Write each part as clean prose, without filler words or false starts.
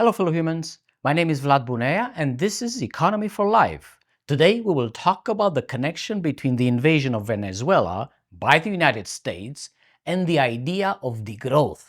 Hello fellow humans, my name is Vlad Bunea and this is Economy for Life. Today we will talk about the connection between the invasion of Venezuela by the United States and the idea of degrowth.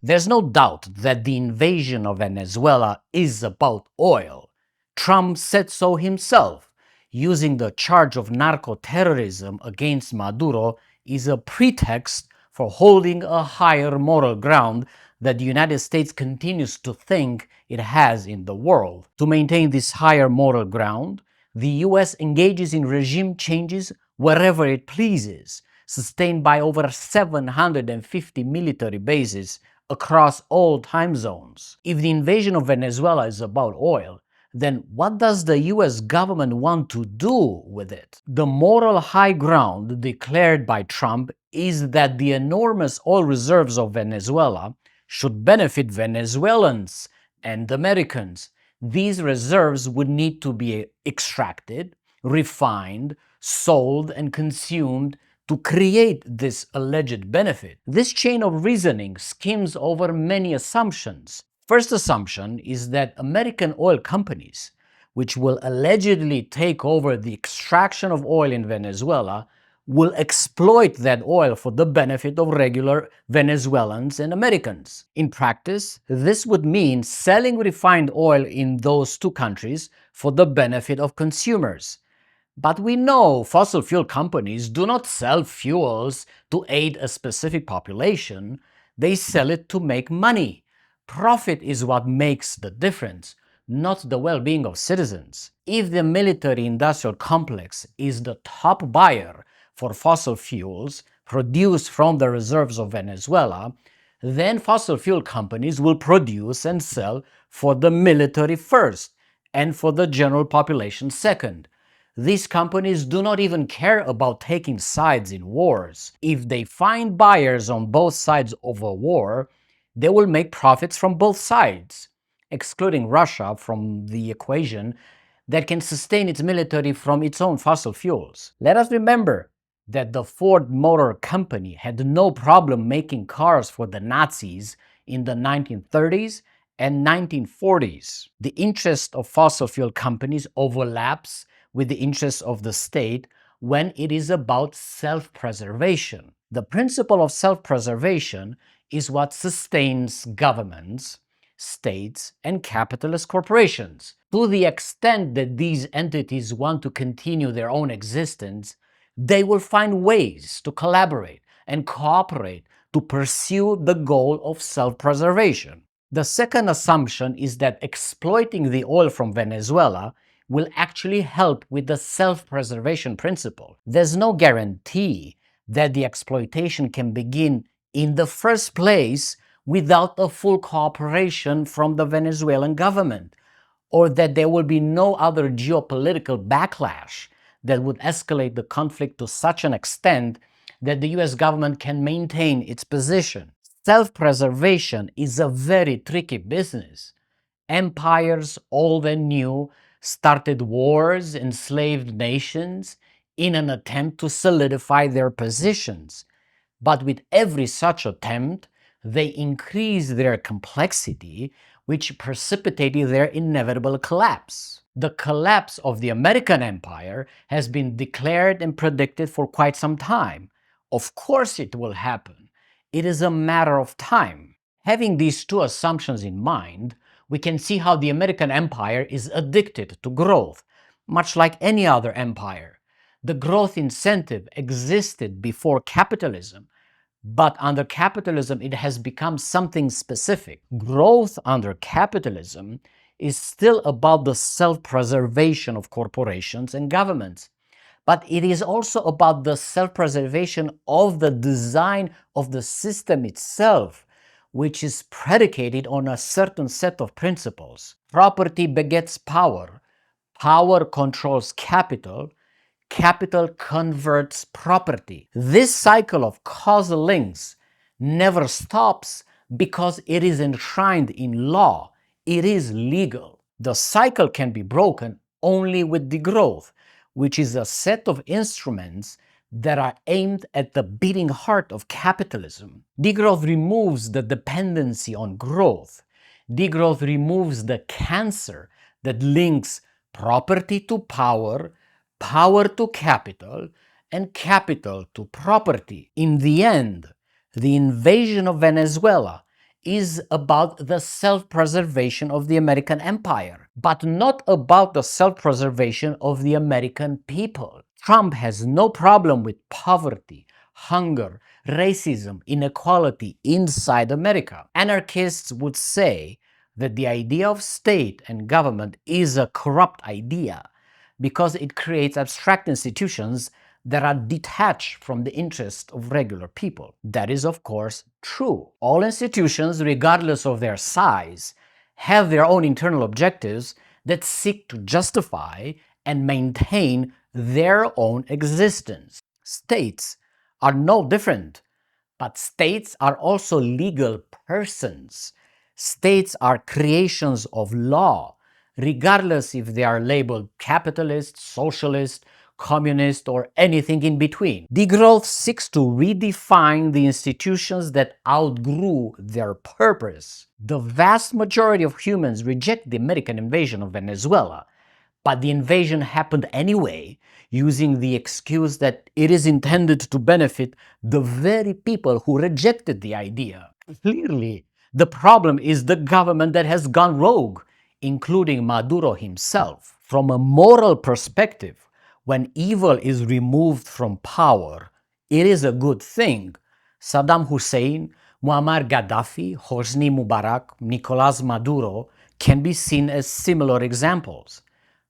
There's no doubt that the invasion of Venezuela is about oil. Trump said so himself. Using the charge of narco-terrorism against Maduro is a pretext for holding a higher moral ground that the United States continues to think it has in the world. To maintain this higher moral ground, the US engages in regime changes wherever it pleases, sustained by over 750 military bases across all time zones. If the invasion of Venezuela is about oil, then what does the US government want to do with it? The moral high ground declared by Trump is that the enormous oil reserves of Venezuela should benefit Venezuelans and Americans. These reserves would need to be extracted, refined, sold, and consumed to create this alleged benefit. This chain of reasoning skims over many assumptions. First assumption is that American oil companies, which will allegedly take over the extraction of oil in Venezuela, will exploit that oil for the benefit of regular Venezuelans and Americans. In practice, this would mean selling refined oil in those two countries for the benefit of consumers. But we know fossil fuel companies do not sell fuels to aid a specific population, they sell it to make money. Profit is what makes the difference, not the well-being of citizens. If the military-industrial complex is the top buyer for fossil fuels produced from the reserves of Venezuela, then fossil fuel companies will produce and sell for the military first and for the general population second. These companies do not even care about taking sides in wars. If they find buyers on both sides of a war, they will make profits from both sides, excluding Russia from the equation that can sustain its military from its own fossil fuels. Let us remember that the Ford Motor Company had no problem making cars for the Nazis in the 1930s and 1940s. The interest of fossil fuel companies overlaps with the interests of the state when it is about self-preservation. The principle of self-preservation is what sustains governments, states, and capitalist corporations. To the extent that these entities want to continue their own existence, they will find ways to collaborate and cooperate to pursue the goal of self-preservation. The second assumption is that exploiting the oil from Venezuela will actually help with the self-preservation principle. There's no guarantee that the exploitation can begin in the first place without a full cooperation from the Venezuelan government, or that there will be no other geopolitical backlash that would escalate the conflict to such an extent that the US government can maintain its position. Self-preservation is a very tricky business. Empires, old and new, started wars, enslaved nations in an attempt to solidify their positions. But with every such attempt, they increased their complexity, which precipitated their inevitable collapse. The collapse of the American empire has been declared and predicted for quite some time. Of course it will happen. It is a matter of time. Having these two assumptions in mind, we can see how the American empire is addicted to growth, much like any other empire. The growth incentive existed before capitalism, but under capitalism it has become something specific. Growth under capitalism is still about the self-preservation of corporations and governments, but it is also about the self-preservation of the design of the system itself, which is predicated on a certain set of principles. Property begets power, power controls capital, capital converts property. This cycle of causal links never stops because it is enshrined in law. It is legal. The cycle can be broken only with degrowth, which is a set of instruments that are aimed at the beating heart of capitalism. Degrowth removes the dependency on growth. Degrowth removes the cancer that links property to power, power to capital, and capital to property. In the end, the invasion of Venezuela is about the self-preservation of the American empire, but not about the self-preservation of the American people. Trump has no problem with poverty, hunger, racism, inequality inside America. Anarchists would say that the idea of state and government is a corrupt idea because it creates abstract institutions that are detached from the interests of regular people. That is, of course, true. All institutions, regardless of their size, have their own internal objectives that seek to justify and maintain their own existence. States are no different, but states are also legal persons. States are creations of law, regardless if they are labeled capitalist, socialist, communist, or anything in between. Degrowth seeks to redefine the institutions that outgrew their purpose. The vast majority of humans reject the American invasion of Venezuela, but the invasion happened anyway, using the excuse that it is intended to benefit the very people who rejected the idea. Clearly, the problem is the government that has gone rogue, including Maduro himself. From a moral perspective, when evil is removed from power, it is a good thing. Saddam Hussein, Muammar Gaddafi, Hosni Mubarak, Nicolas Maduro can be seen as similar examples.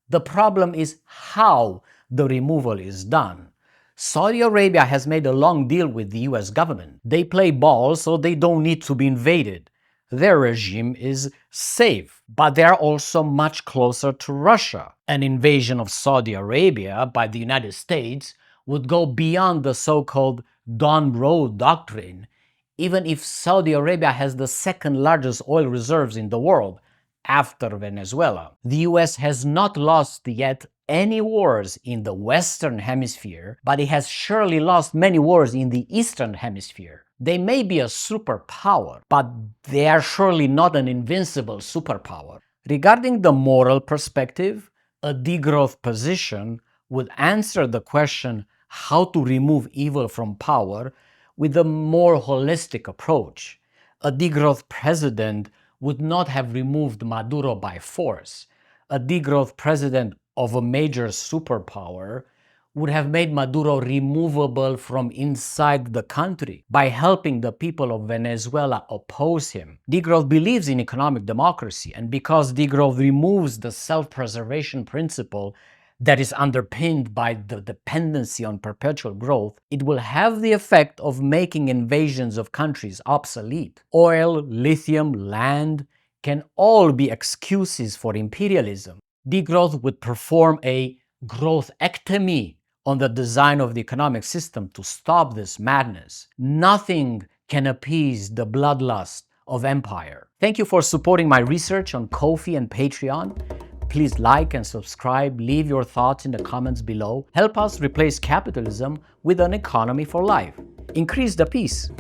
The problem is how the removal is done. Saudi Arabia has made a long deal with the US government. They play ball so they don't need to be invaded. Their regime is safe, but they are also much closer to Russia. An invasion of Saudi Arabia by the United States would go beyond the so-called Don Road doctrine, even if Saudi Arabia has the second largest oil reserves in the world, after Venezuela. The US has not lost yet any wars in the Western Hemisphere, but it has surely lost many wars in the Eastern Hemisphere. They may be a superpower, but they are surely not an invincible superpower. Regarding the moral perspective, a degrowth position would answer the question how to remove evil from power with a more holistic approach. A degrowth president would not have removed Maduro by force. A degrowth president of a major superpower would have made Maduro removable from inside the country by helping the people of Venezuela oppose him. Degrowth believes in economic democracy, and because degrowth removes the self-preservation principle that is underpinned by the dependency on perpetual growth, it will have the effect of making invasions of countries obsolete. Oil, lithium, land can all be excuses for imperialism. Degrowth would perform a growthectomy on the design of the economic system to stop this madness. Nothing can appease the bloodlust of empire. Thank you for supporting my research on Ko-fi and Patreon. Please like and subscribe, leave your thoughts in the comments below. Help us replace capitalism with an economy for life. Increase the peace.